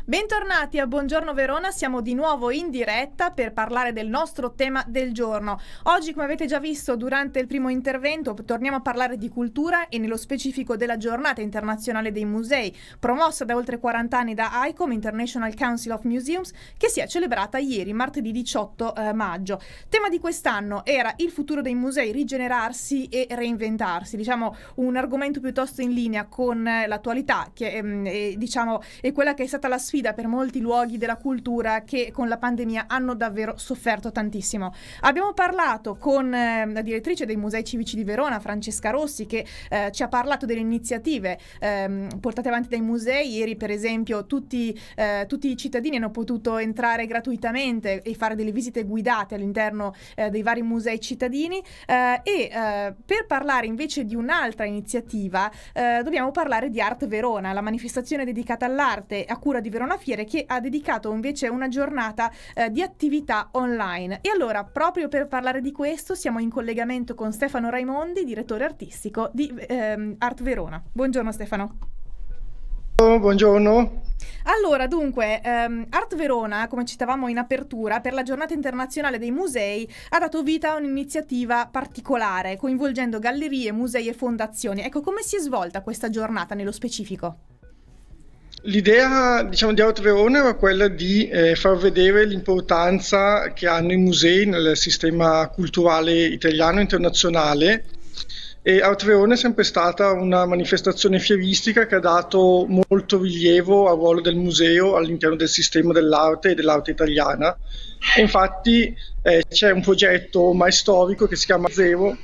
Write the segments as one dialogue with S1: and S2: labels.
S1: Bentornati a Buongiorno Verona, siamo di nuovo in diretta per parlare del nostro tema del giorno. Oggi, come avete già visto durante il primo intervento, torniamo a parlare di cultura e nello specifico della Giornata Internazionale dei Musei, promossa da oltre 40 anni da ICOM, International Council of Museums, che si è celebrata ieri, martedì 18 maggio. Tema di quest'anno era il futuro dei musei, rigenerarsi e reinventarsi, diciamo un argomento piuttosto in linea con l'attualità, che è quella che è stata la sfida per molti luoghi della cultura che con la pandemia hanno davvero sofferto tantissimo. Abbiamo parlato con la direttrice dei Musei Civici di Verona, Francesca Rossi, che ci ha parlato delle iniziative portate avanti dai musei. Ieri, per esempio, tutti i cittadini hanno potuto entrare gratuitamente e fare delle visite guidate all'interno dei vari musei cittadini. Per parlare invece di un'altra iniziativa, dobbiamo parlare di Art Verona, la manifestazione dedicata all'arte a cura di Verona Fiere, che ha dedicato invece una giornata di attività online. E allora, proprio per parlare di questo, siamo in collegamento con Stefano Raimondi, direttore artistico di Art Verona. Buongiorno Stefano.
S2: Buongiorno.
S1: Allora, dunque, Art Verona, come citavamo in apertura, per la Giornata Internazionale dei Musei ha dato vita a un'iniziativa particolare, coinvolgendo gallerie, musei e fondazioni. Ecco, come si è svolta questa giornata nello specifico?
S2: L'idea, di Art Verona era quella di far vedere l'importanza che hanno i musei nel sistema culturale italiano e internazionale. E Art Verona è sempre stata una manifestazione fieristica che ha dato molto rilievo al ruolo del museo all'interno del sistema dell'arte e dell'arte italiana. E infatti c'è un progetto ormai storico che si chiama Zero,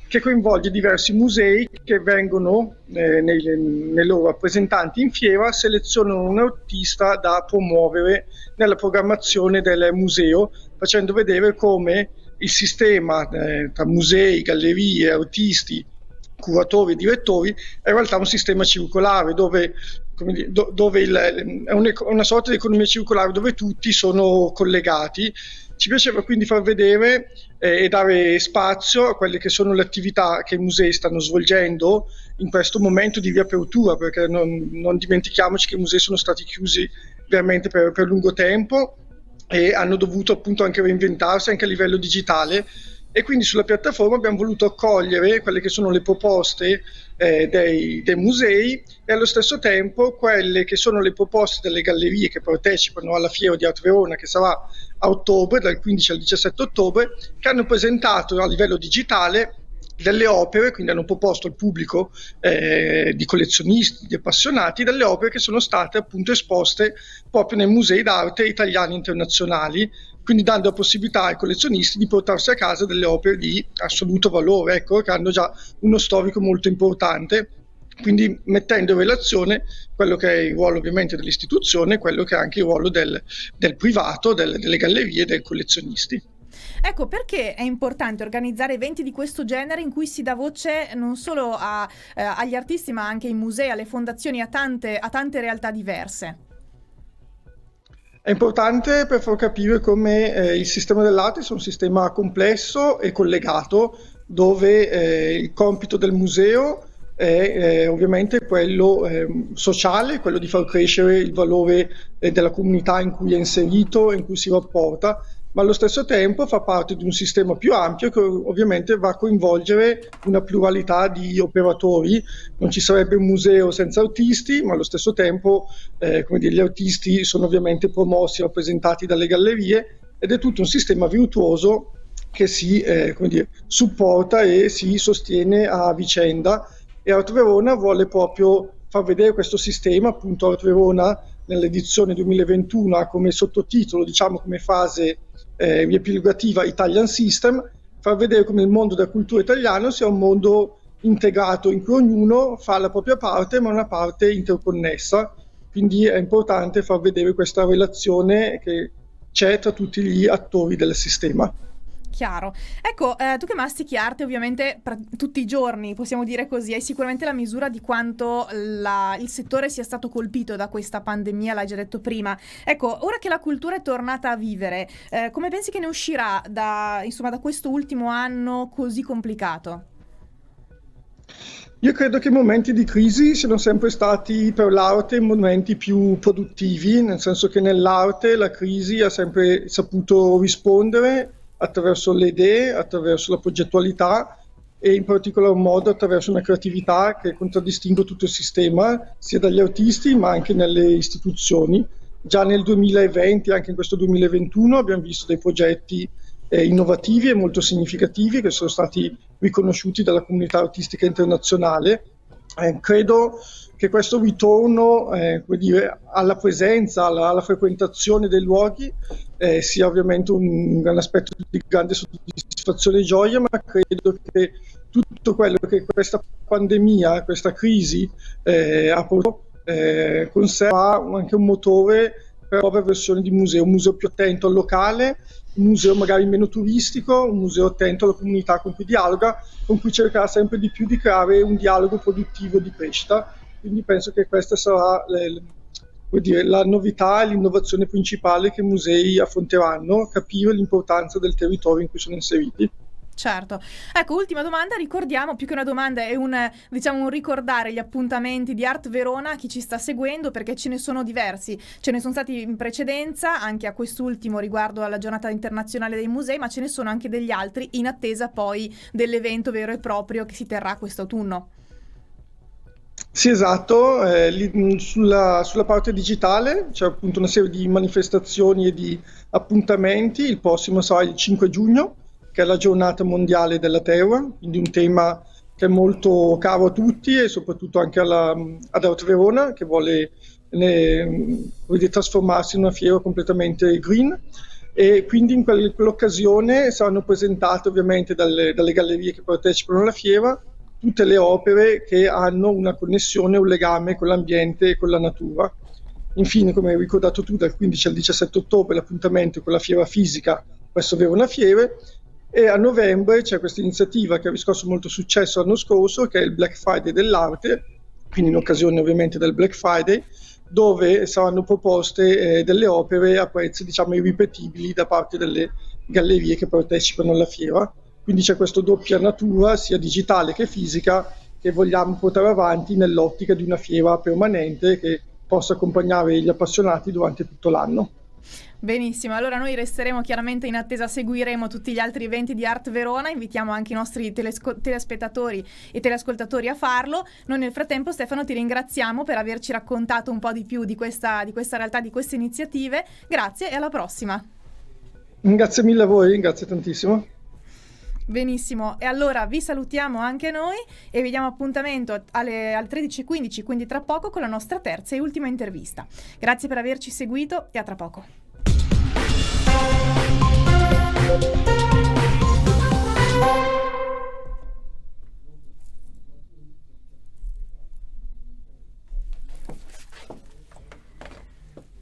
S2: che coinvolge diversi musei che vengono nei loro rappresentanti in fiera, selezionano un artista da promuovere nella programmazione del museo, facendo vedere come il sistema tra musei, gallerie, artisti, curatori e direttori è in realtà un sistema circolare dove è una sorta di economia circolare dove tutti sono collegati. Ci piaceva quindi far vedere e dare spazio a quelle che sono le attività che i musei stanno svolgendo in questo momento di riapertura, perché non dimentichiamoci che i musei sono stati chiusi veramente per lungo tempo e hanno dovuto appunto anche reinventarsi anche a livello digitale. E quindi sulla piattaforma abbiamo voluto accogliere quelle che sono le proposte dei musei e allo stesso tempo quelle che sono le proposte delle gallerie che partecipano alla Fiera di Art Verona, che sarà a ottobre, dal 15 al 17 ottobre, che hanno presentato a livello digitale delle opere, quindi hanno proposto al pubblico di collezionisti, di appassionati, delle opere che sono state appunto esposte proprio nei musei d'arte italiani e internazionali, quindi dando la possibilità ai collezionisti di portarsi a casa delle opere di assoluto valore, ecco, che hanno già uno storico molto importante, quindi mettendo in relazione quello che è il ruolo ovviamente dell'istituzione, quello che è anche il ruolo del privato, delle gallerie e dei collezionisti.
S1: Ecco, perché è importante organizzare eventi di questo genere in cui si dà voce non solo agli artisti, ma anche ai musei, alle fondazioni, a tante realtà diverse?
S2: È importante per far capire come il sistema dell'arte sia un sistema complesso e collegato, dove il compito del museo è ovviamente quello sociale, quello di far crescere il valore della comunità in cui è inserito, in cui si rapporta, ma allo stesso tempo fa parte di un sistema più ampio che ovviamente va a coinvolgere una pluralità di operatori. Non ci sarebbe un museo senza artisti, ma allo stesso tempo gli artisti sono ovviamente promossi e rappresentati dalle gallerie ed è tutto un sistema virtuoso che si supporta e si sostiene a vicenda. E Art Verona vuole proprio far vedere questo sistema, appunto Art Verona nell'edizione 2021 ha come sottotitolo, diciamo come fase riepilogativa Italian System, far vedere come il mondo della cultura italiana sia un mondo integrato in cui ognuno fa la propria parte, ma una parte interconnessa. Quindi è importante far vedere questa relazione che c'è tra tutti gli attori del sistema.
S1: Chiaro. Ecco, tu che mastichi arte ovviamente tutti i giorni, possiamo dire così, hai sicuramente la misura di quanto il settore sia stato colpito da questa pandemia, l'hai già detto prima. Ecco, ora che la cultura è tornata a vivere, come pensi che ne uscirà da questo ultimo anno così complicato?
S2: Io credo che i momenti di crisi siano sempre stati per l'arte momenti più produttivi, nel senso che nell'arte la crisi ha sempre saputo rispondere attraverso le idee, attraverso la progettualità e in particolar modo attraverso una creatività che contraddistingue tutto il sistema, sia dagli artisti ma anche nelle istituzioni. Già nel 2020, anche in questo 2021, abbiamo visto dei progetti innovativi e molto significativi che sono stati riconosciuti dalla comunità artistica internazionale. Credo che questo ritorno come dire, alla presenza, alla frequentazione dei luoghi sia ovviamente un aspetto di grande soddisfazione e gioia, ma credo che tutto quello che questa pandemia, questa crisi ha portato con sé ha anche un motore per nuove versioni di museo, un museo più attento al locale, un museo magari meno turistico, un museo attento alla comunità con cui dialoga, con cui cercherà sempre di più di creare un dialogo produttivo di crescita. Quindi penso che questa sarà la novità e l'innovazione principale che i musei affronteranno, capire l'importanza del territorio in cui sono inseriti.
S1: Certo. Ecco, ultima domanda, ricordiamo, più che una domanda è un ricordare gli appuntamenti di Art Verona a chi ci sta seguendo, perché ce ne sono diversi. Ce ne sono stati in precedenza, anche a quest'ultimo riguardo alla giornata internazionale dei musei, ma ce ne sono anche degli altri in attesa poi dell'evento vero e proprio che si terrà quest'autunno.
S2: Sì, esatto, sulla parte digitale c'è appunto una serie di manifestazioni e di appuntamenti. Il prossimo sarà il 5 giugno, che è la giornata mondiale della terra, quindi un tema che è molto caro a tutti e soprattutto anche ad Art Verona, che vuole trasformarsi in una fiera completamente green. E quindi in quell'occasione saranno presentate ovviamente dalle gallerie che partecipano alla fiera tutte le opere che hanno una connessione, un legame con l'ambiente e con la natura. Infine, come hai ricordato tu, dal 15 al 17 ottobre l'appuntamento con la fiera fisica presso Verona Fiere, e a novembre c'è questa iniziativa che ha riscosso molto successo l'anno scorso, che è il Black Friday dell'arte, quindi in occasione ovviamente del Black Friday, dove saranno proposte delle opere a prezzi diciamo irripetibili da parte delle gallerie che partecipano alla fiera. Quindi c'è questa doppia natura, sia digitale che fisica, che vogliamo portare avanti nell'ottica di una fiera permanente che possa accompagnare gli appassionati durante tutto l'anno.
S1: Benissimo, allora noi resteremo chiaramente in attesa, seguiremo tutti gli altri eventi di Art Verona, invitiamo anche i nostri telespettatori e teleascoltatori a farlo. Noi nel frattempo, Stefano, ti ringraziamo per averci raccontato un po' di più di questa realtà, di queste iniziative. Grazie e alla prossima.
S2: Grazie mille a voi, grazie tantissimo.
S1: Benissimo, e allora vi salutiamo anche noi e vi diamo appuntamento alle 13:15, quindi tra poco, con la nostra terza e ultima intervista. Grazie per averci seguito e a tra poco.